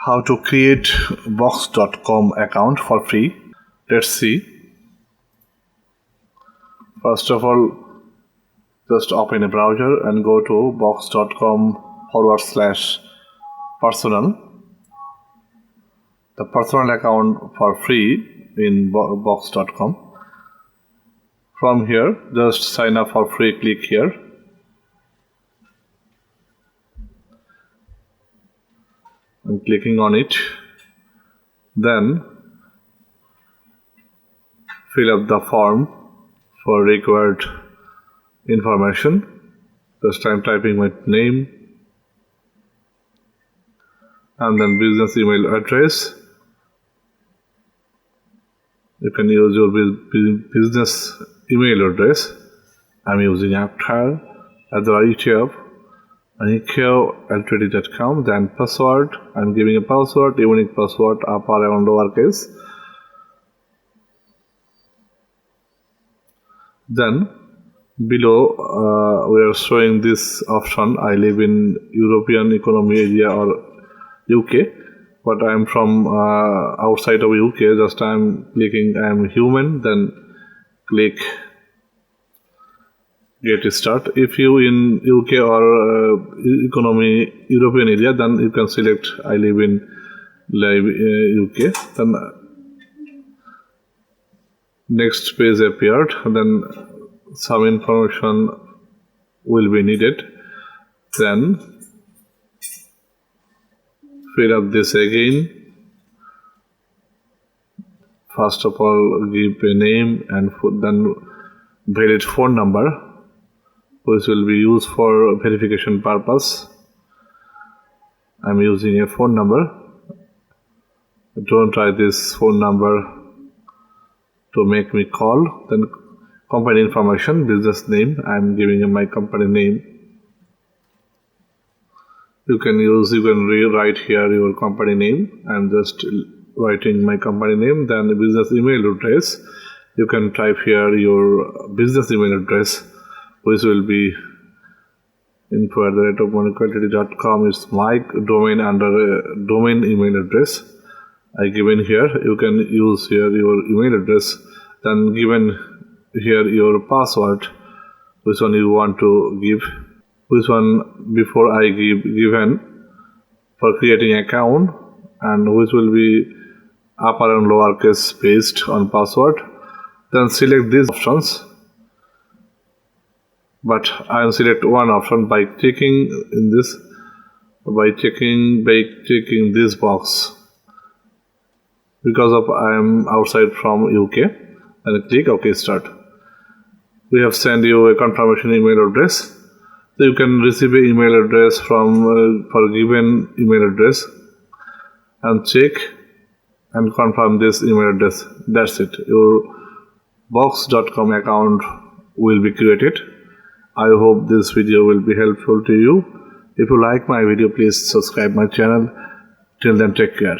How to create box.com account for free. Let's see. First of all, just open a browser and go to box.com/personal. The personal account for free in box.com. From here, just sign up for free. Click here. I'm clicking on it. Then fill up the form for required information. Just I'm typing my name and then business email address. You can use your business email address. I'm using @ingen.com. Then password. I'm giving a password, unique password, upper and lowercase. Then below we are showing this option. I live in European Economy Area or UK, but I am from outside of UK. Just I am clicking I am human. Then click get start. If you in UK or economy European area, then you can select I live in UK. Then next page appeared. Then some information will be needed. Then fill up this again. First of all, give a name and then valid phone number, which will be used for verification purpose. I'm using a phone number. Don't try this phone number to make me call. Then company information, business name. I'm giving my company name. You can rewrite here your company name. I'm just writing my company name. Then the business email address. You can type here your business email address, which will be info@monoquantity.com is my domain under domain email address. I given here. You can use here your email address. Then given here your password, which one you want to give, which one before I given for creating account, and which will be upper and lowercase based on password. Then select these options. But I will select one option by checking this box because of I am outside from UK, and click OK start. We have sent you a confirmation email address. So you can receive an email address from for given email address and check and confirm this email address. That's it. Your box.com account will be created. I hope this video will be helpful to you. If you like my video, please subscribe my channel. Till then, take care.